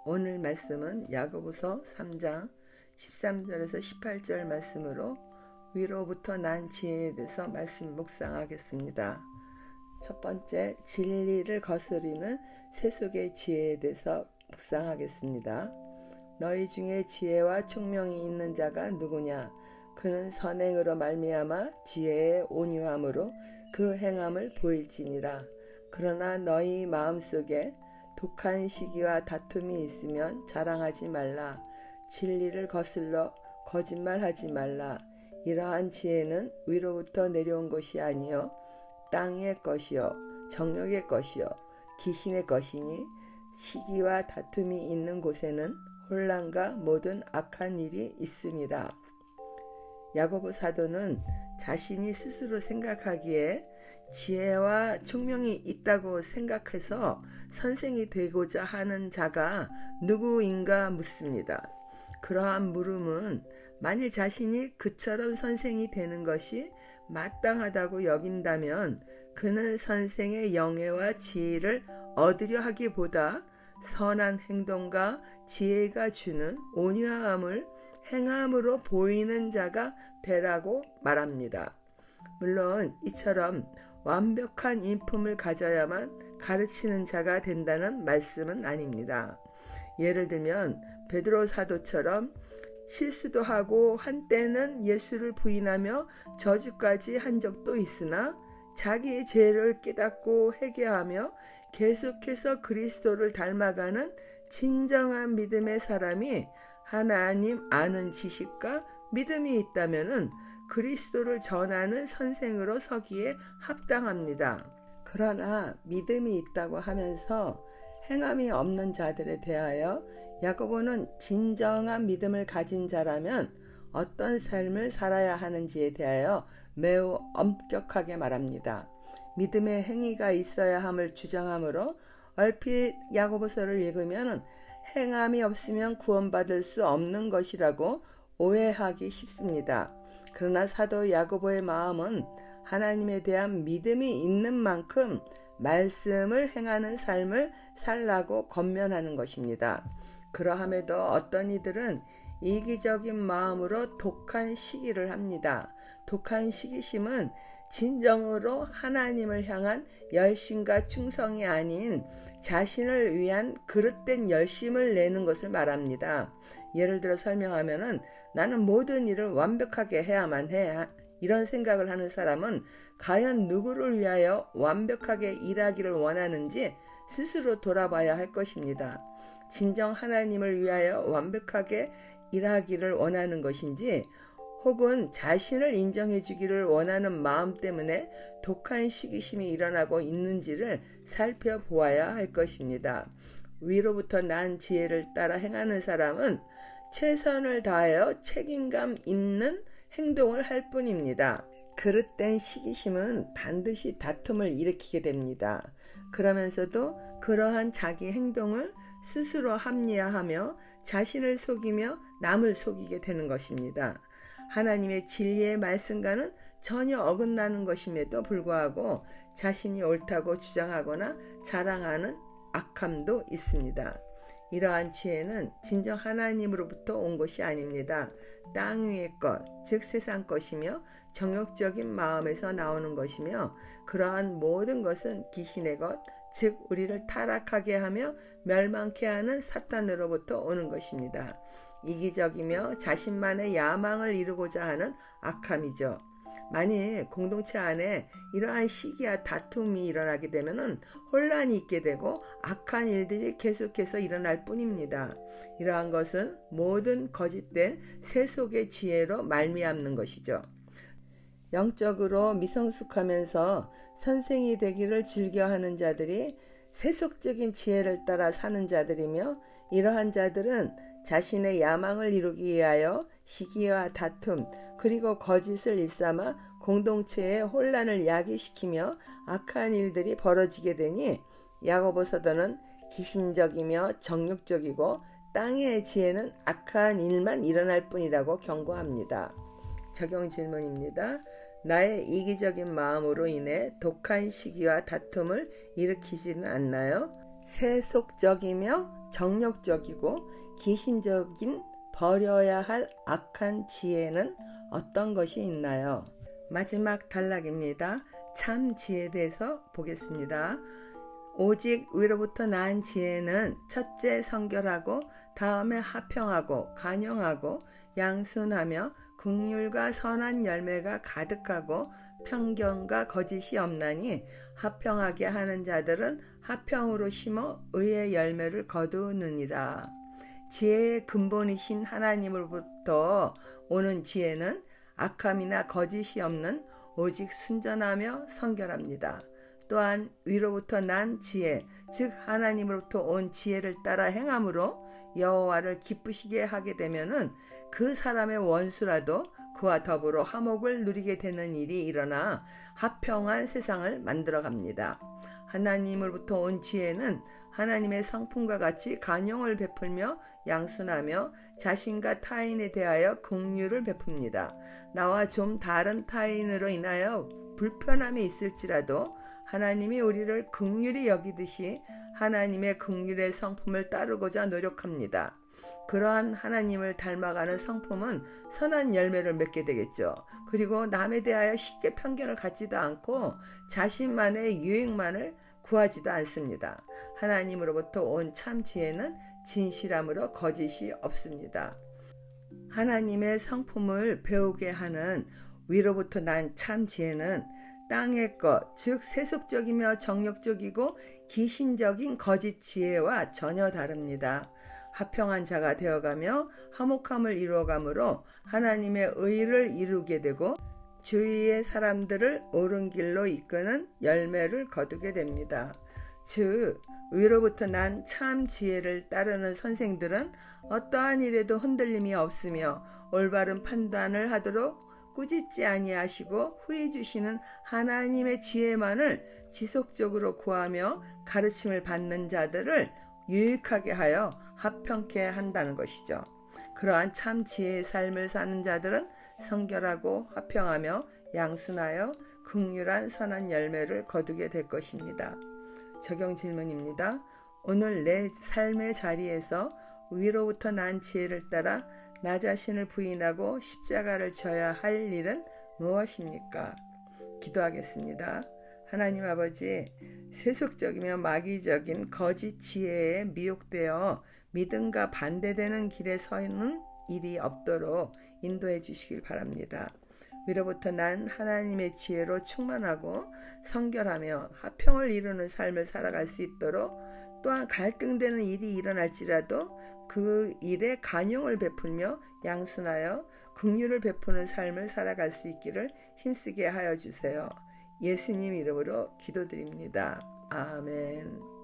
오늘 말씀은 야고보서 3장 13절에서 18절 말씀으로 위로부터 난 지혜에 대해서 말씀 묵상하겠습니다. 첫 번째, 진리를 거스리는 세속의 지혜에 대해서 묵상하겠습니다. 너희 중에 지혜와 총명이 있는 자가 누구냐? 그는 선행으로 말미암아 지혜의 온유함으로 그 행함을 보일지니라. 그러나 너희 마음속에 독한 시기와 다툼이 있으면 자랑하지 말라. 진리를 거슬러 거짓말하지 말라. 이러한 지혜는 위로부터 내려온 것이 아니요 땅의 것이요 정욕의 것이요 귀신의 것이니 시기와 다툼이 있는 곳에는 혼란과 모든 악한 일이 있음이라. 야고보 사도는 자신이 스스로 생각하기에 지혜와 총명이 있다고 생각해서 선생이 되고자 하는 자가 누구인가 묻습니다. 그러한 물음은 만일 자신이 그처럼 선생이 되는 것이 마땅하다고 여긴다면 그는 선생의 영예와 지혜를 얻으려 하기보다 선한 행동과 지혜가 주는 온유함을 행함으로 보이는 자가 되라고 말합니다. 물론 이처럼 완벽한 인품을 가져야만 가르치는 자가 된다는 말씀은 아닙니다. 예를 들면 베드로 사도처럼 실수도 하고 한때는 예수를 부인하며 저주까지 한 적도 있으나 자기의 죄를 깨닫고 회개하며 계속해서 그리스도를 닮아가는 진정한 믿음의 사람이 하나님 아는 지식과 믿음이 있다면 그리스도를 전하는 선생으로 서기에 합당합니다. 그러나 믿음이 있다고 하면서 행함이 없는 자들에 대하여 야고보는 진정한 믿음을 가진 자라면 어떤 삶을 살아야 하는지에 대하여 매우 엄격하게 말합니다. 믿음의 행위가 있어야 함을 주장하므로 얼핏 야고보서를 읽으면 행함이 없으면 구원받을 수 없는 것이라고 오해하기 쉽습니다. 그러나 사도 야고보의 마음은 하나님에 대한 믿음이 있는 만큼 말씀을 행하는 삶을 살라고 권면하는 것입니다. 그러함에도 어떤 이들은 이기적인 마음으로 독한 시기를 합니다. 독한 시기심은 진정으로 하나님을 향한 열심과 충성이 아닌 자신을 위한 그릇된 열심을 내는 것을 말합니다. 예를 들어 설명하면은 나는 모든 일을 완벽하게 해야만 해. 이런 생각을 하는 사람은 과연 누구를 위하여 완벽하게 일하기를 원하는지 스스로 돌아봐야 할 것입니다. 진정 하나님을 위하여 완벽하게 일하기를 원하는 것인지 혹은 자신을 인정해 주기를 원하는 마음 때문에 독한 시기심이 일어나고 있는지를 살펴보아야 할 것입니다. 위로부터 난 지혜를 따라 행하는 사람은 최선을 다하여 책임감 있는 행동을 할 뿐입니다. 그릇된 시기심은 반드시 다툼을 일으키게 됩니다. 그러면서도 그러한 자기 행동을 스스로 합리화하며 자신을 속이며 남을 속이게 되는 것입니다. 하나님의 진리의 말씀과는 전혀 어긋나는 것임에도 불구하고 자신이 옳다고 주장하거나 자랑하는 악함도 있습니다. 이러한 지혜는 진정 하나님으로부터 온 것이 아닙니다. 땅 위의 것, 즉 세상 것이며 정욕적인 마음에서 나오는 것이며 그러한 모든 것은 귀신의 것, 즉 우리를 타락하게 하며 멸망케 하는 사탄으로부터 오는 것입니다. 이기적이며 자신만의 야망을 이루고자 하는 악함이죠. 만일 공동체 안에 이러한 시기와 다툼이 일어나게 되면 혼란이 있게 되고 악한 일들이 계속해서 일어날 뿐입니다. 이러한 것은 모든 거짓된 세속의 지혜로 말미암는 것이죠. 영적으로 미성숙하면서 선생이 되기를 즐겨하는 자들이 세속적인 지혜를 따라 사는 자들이며 이러한 자들은 자신의 야망을 이루기 위하여 시기와 다툼 그리고 거짓을 일삼아 공동체의 혼란을 야기시키며 악한 일들이 벌어지게 되니 야고보 사도는 기신적이며 정욕적이고 땅의 지혜는 악한 일만 일어날 뿐이라고 경고합니다. 적용 질문입니다. 나의 이기적인 마음으로 인해 독한 시기와 다툼을 일으키지는 않나요? 세속적이며 정력적이고 기신적인 버려야 할 악한 지혜는 어떤 것이 있나요? 마지막 단락입니다. 참 지혜에 대해서 보겠습니다. 오직 위로부터 난 지혜는 첫째 성결하고 다음에 화평하고 간용하고 양순하며 긍휼과 선한 열매가 가득하고 편견과 거짓이 없나니 화평하게 하는 자들은 화평으로 심어 의의 열매를 거두느니라. 지혜의 근본이신 하나님으로부터 오는 지혜는 악함이나 거짓이 없는 오직 순전하며 성결합니다. 또한 위로부터 난 지혜, 즉 하나님으로부터 온 지혜를 따라 행함으로 여호와를 기쁘시게 하게 되면은 그 사람의 원수라도 그와 더불어 화목을 누리게 되는 일이 일어나 화평한 세상을 만들어갑니다. 하나님으로부터 온 지혜는 하나님의 성품과 같이 간용을 베풀며 양순하며 자신과 타인에 대하여 긍휼을 베풉니다. 나와 좀 다른 타인으로 인하여 불편함이 있을지라도 하나님이 우리를 긍휼히 여기듯이 하나님의 긍휼의 성품을 따르고자 노력합니다. 그러한 하나님을 닮아가는 성품은 선한 열매를 맺게 되겠죠. 그리고 남에 대하여 쉽게 편견을 갖지도 않고 자신만의 유익만을 구하지도 않습니다. 하나님으로부터 온 참 지혜는 진실함으로 거짓이 없습니다. 하나님의 성품을 배우게 하는 위로부터 난 참 지혜는 땅의 것, 즉 세속적이며 정력적이고 기신적인 거짓 지혜와 전혀 다릅니다. 화평한 자가 되어가며 화목함을 이루어가므로 하나님의 의를 이루게 되고 주위의 사람들을 옳은 길로 이끄는 열매를 거두게 됩니다. 즉 위로부터 난 참 지혜를 따르는 선생들은 어떠한 일에도 흔들림이 없으며 올바른 판단을 하도록 꾸짖지 아니하시고 후해 주시는 하나님의 지혜만을 지속적으로 구하며 가르침을 받는 자들을 유익하게 하여 화평케 한다는 것이죠. 그러한 참 지혜의 삶을 사는 자들은 성결하고 화평하며 양순하여 긍휼한 선한 열매를 거두게 될 것입니다. 적용 질문입니다. 오늘 내 삶의 자리에서 위로부터 난 지혜를 따라 나 자신을 부인하고 십자가를 져야 할 일은 무엇입니까? 기도하겠습니다. 하나님 아버지, 세속적이며 마귀적인 거짓 지혜에 미혹되어 믿음과 반대되는 길에 서는 일이 없도록 인도해 주시길 바랍니다. 위로부터 난 하나님의 지혜로 충만하고 성결하며 화평을 이루는 삶을 살아갈 수 있도록 또한 갈등되는 일이 일어날지라도 그 일에 간용을 베풀며 양순하여 긍휼을 베푸는 삶을 살아갈 수 있기를 힘쓰게 하여 주세요. 예수님 이름으로 기도드립니다. 아멘.